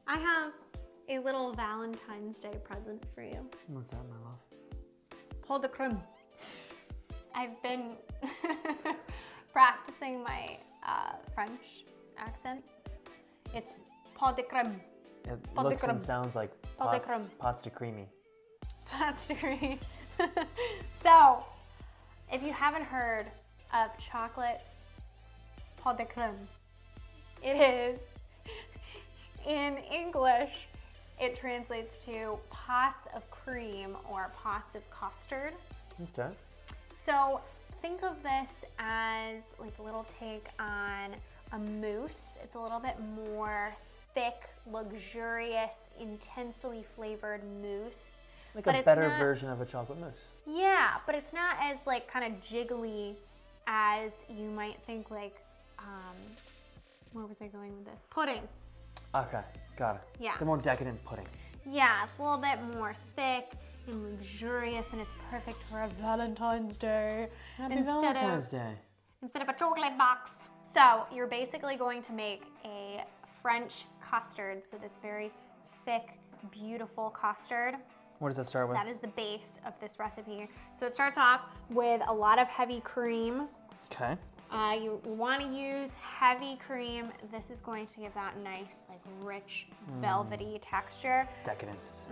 I have a little Valentine's Day present for you. What's that, my love? Pot de crème. I've been practicing my French accent. It's pot de crème. It Pot de looks and crème. sounds like Pot de crème. pots de creamy. That's great. So, if you haven't heard of chocolate pot de crème, it is, in English, it translates to pots of cream or pots of custard. Okay. So think of this as like a little take on a mousse. It's a little bit more thick, luxurious, intensely flavored mousse. Like But a it's better not- version of a chocolate mousse. Yeah, but it's not as like kind of jiggly as you might think like, where was I going with this? Pudding. Okay, got it. Yeah. It's a more decadent pudding. Yeah, it's a little bit more thick and luxurious, and it's perfect for a Valentine's Day. Happy Valentine's Day. Instead of a chocolate box. So you're basically going to make a French custard, so this very thick, beautiful custard. What does that start with? That is the base of this recipe. So it starts off with a lot of heavy cream. Okay. You want to use heavy cream. This is going to give that nice, like rich, velvety texture. Decadence.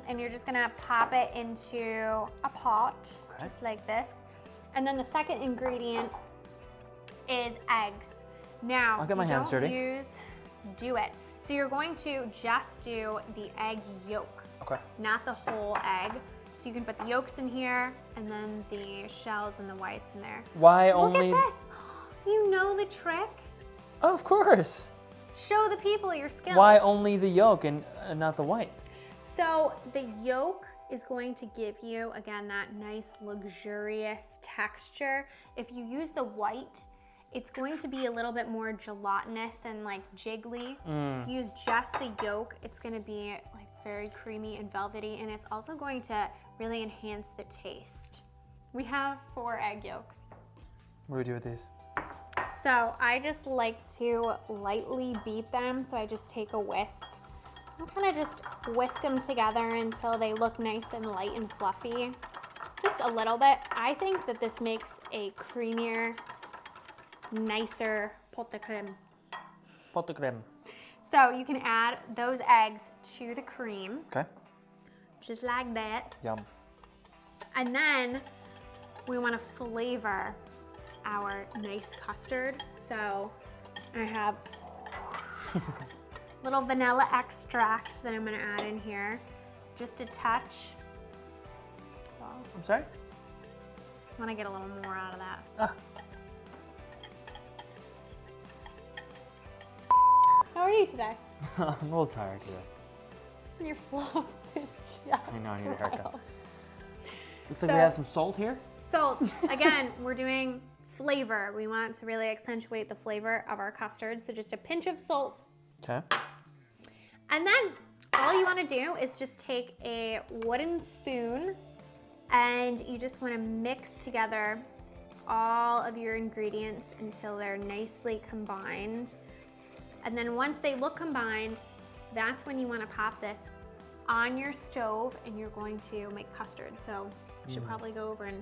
And you're just gonna pop it into a pot, Okay. just like this. And then the second ingredient is eggs. Now, I'll get my you hands don't dirty. do it. So you're going to just do the egg yolk, Okay. not the whole egg. So you can put the yolks in here and then the shells and the whites in there. Why Look only? at this. You know the trick? Oh, of course. Show the people your skills. Why only the yolk and not the white? So the yolk is going to give you, again, that nice luxurious texture. If you use the white, it's going to be a little bit more gelatinous and like jiggly. If you use just the yolk, it's gonna be like very creamy and velvety, and it's also going to really enhance the taste. We have 4 egg yolks. What do we do with these? So I just like to lightly beat them. So I just take a whisk and kind of just whisk them together until they look nice and light and fluffy. Just a little bit. I think that this makes a creamier, nicer pot de crème. Pot de crème. So you can add those eggs to the cream, Okay. just like that. Yum. And then we want to flavor our nice custard. So I have little vanilla extract that I'm going to add in here, just a touch. So I'm sorry? I want to get a little more out of that. Ah. How are you today? I'm a little tired today. Your flow is just I know, I need a haircut. wild. Looks like So- we have some salt here. Salt. Again, we're doing flavor. We want to really accentuate the flavor of our custard. So just a pinch of salt. Okay. And then all you want to do is just take a wooden spoon and you just want to mix together all of your ingredients until they're nicely combined. And then once they look combined, that's when you want to pop this on your stove and you're going to make custard. So you should probably go over and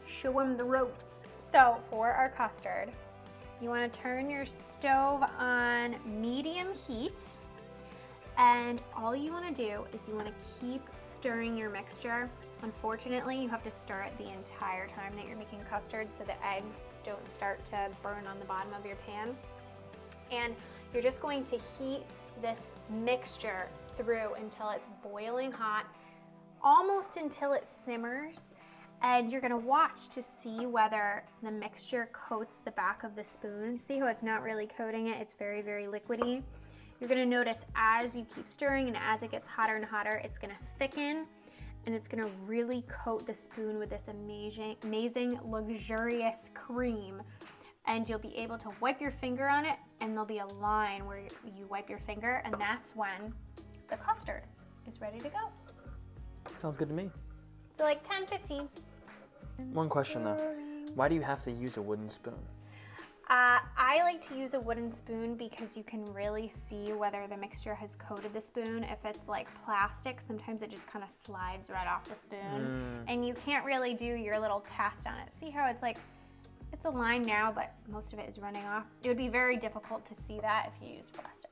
show them the ropes. So for our custard, you want to turn your stove on medium heat, and all you want to do is you want to keep stirring your mixture. Unfortunately, you have to stir it the entire time that you're making custard so the eggs don't start to burn on the bottom of your pan. And you're just going to heat this mixture through until it's boiling hot, almost until it simmers. And you're gonna watch to see whether the mixture coats the back of the spoon. See how it's not really coating it, it's very, very liquidy. You're gonna notice as you keep stirring and as it gets hotter and hotter, it's gonna thicken and it's gonna really coat the spoon with this amazing, luxurious cream. And you'll be able to wipe your finger on it and there'll be a line where you wipe your finger, and that's when the custard is ready to go. Sounds good to me. So like 10, 15. One question though. Why do you have to use a wooden spoon? I like to use a wooden spoon because you can really see whether the mixture has coated the spoon. If it's like plastic, sometimes it just kind of slides right off the spoon. And you can't really do your little test on it. See how it's like, it's a line now, but most of it is running off. It would be very difficult to see that if you used plastic.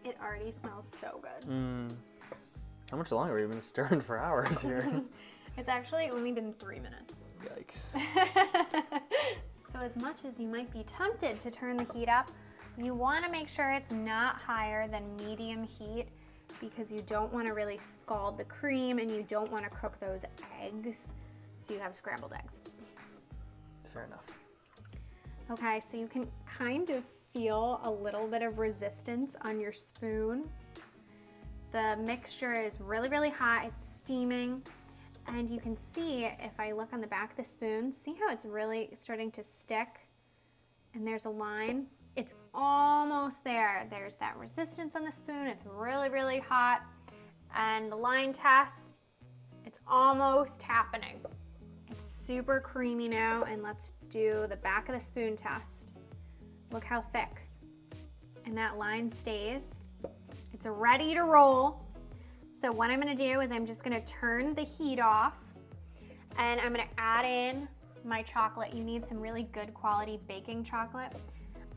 It already smells so good. How much longer? We've been stirring for hours here. It's actually only been 3 minutes. Yikes. So as much as you might be tempted to turn the heat up, you want to make sure it's not higher than medium heat because you don't want to really scald the cream and you don't want to cook those eggs so you have scrambled eggs. Fair enough. Okay, so you can kind of feel a little bit of resistance on your spoon. The mixture is really, really hot, it's steaming. And you can see, if I look on the back of the spoon, see how it's really starting to stick? And there's a line. It's almost there. There's that resistance on the spoon. It's really, really hot. And the line test, it's almost happening. It's super creamy now. And let's do the back of the spoon test. Look how thick. And that line stays. It's ready to roll. So what I'm gonna do is I'm just gonna turn the heat off and I'm gonna add in my chocolate. You need some really good quality baking chocolate.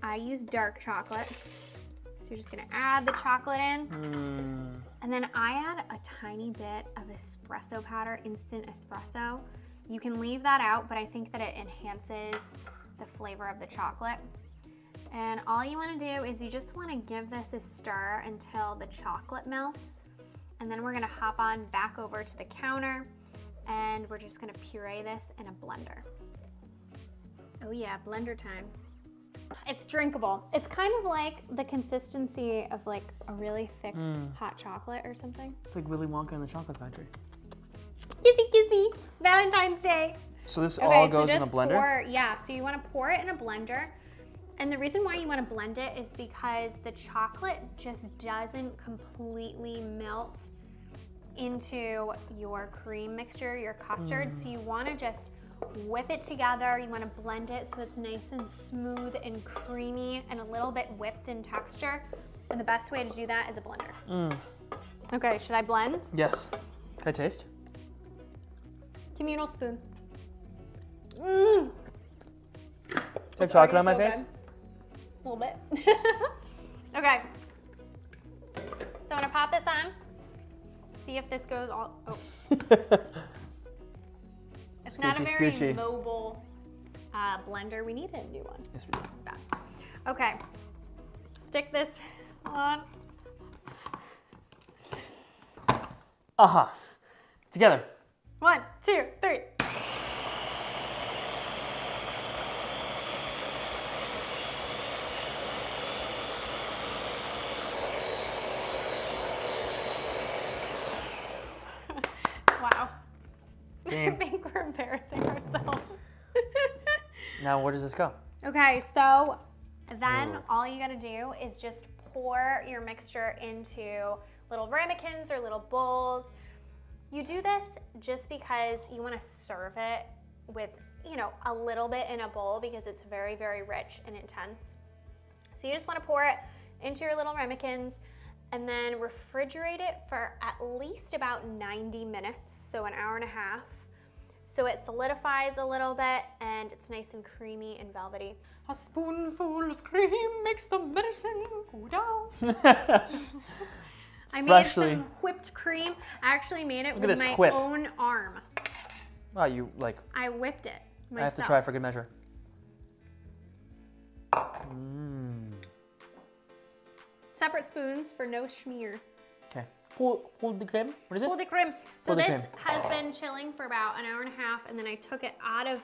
I use dark chocolate. So you're just gonna add the chocolate in. And then I add a tiny bit of espresso powder, instant espresso. You can leave that out, but I think that it enhances the flavor of the chocolate. And all you wanna do is you just wanna give this a stir until the chocolate melts. And then we're gonna hop on back over to the counter and we're just gonna puree this in a blender. Oh yeah, blender time. It's drinkable. It's kind of like the consistency of like a really thick hot chocolate or something. It's like Willy Wonka in the Chocolate Factory. Kissy kissy, Valentine's Day. So this all goes in a blender? Yeah, so you wanna pour it in a blender. And the reason why you want to blend it is because the chocolate just doesn't completely melt into your cream mixture, your custard. So you want to just whip it together. You want to blend it so it's nice and smooth and creamy and a little bit whipped in texture. And the best way to do that is a blender. Okay, should I blend? Yes. Can I taste? Communal spoon. Do I have chocolate on my face? Good. A little bit. Okay. So I'm gonna pop this on. See if this goes all, oh. It's not a very Scoochy. mobile blender. We need a new one. Yes, we do. It's bad. Okay. Stick this on. Together. 1, 2, 3. Wow. I think we're embarrassing ourselves. Now where does this go? Okay, so then all you gotta do is just pour your mixture into little ramekins or little bowls. You do this just because you wanna serve it with, you know, a little bit in a bowl because it's very, very rich and intense. So you just wanna pour it into your little ramekins and then refrigerate it for at least about 90 minutes, so an hour and a half. So it solidifies a little bit and it's nice and creamy and velvety. A spoonful of cream makes the medicine go down. I made some whipped cream. I actually made it with my own arm. Wow, you like... I whipped it myself. I have to try for good measure. Separate spoons for no schmear. Okay. Pool de crème? What is it? Pool de crème. So Pool de this crème. has been chilling for about an hour and a half, and then I took it out of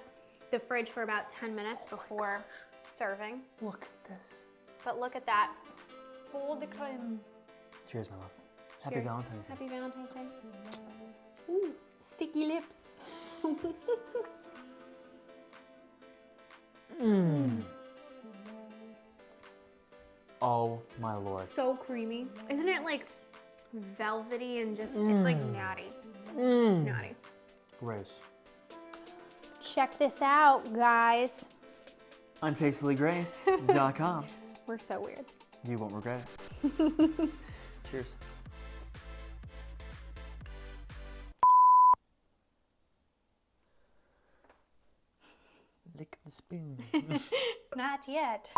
the fridge for about 10 minutes before serving. Look at this. But look at that. Pool de crème. Cheers, my love. Happy Cheers. Valentine's Day. Happy Valentine's Day. Ooh, sticky lips. Oh my lord. So creamy. Isn't it like velvety and just, it's like natty. It's natty. Gross. Check this out, guys. on tastefullygrace.com. We're so weird. You won't regret it. Cheers. Lick the spoon. Not yet.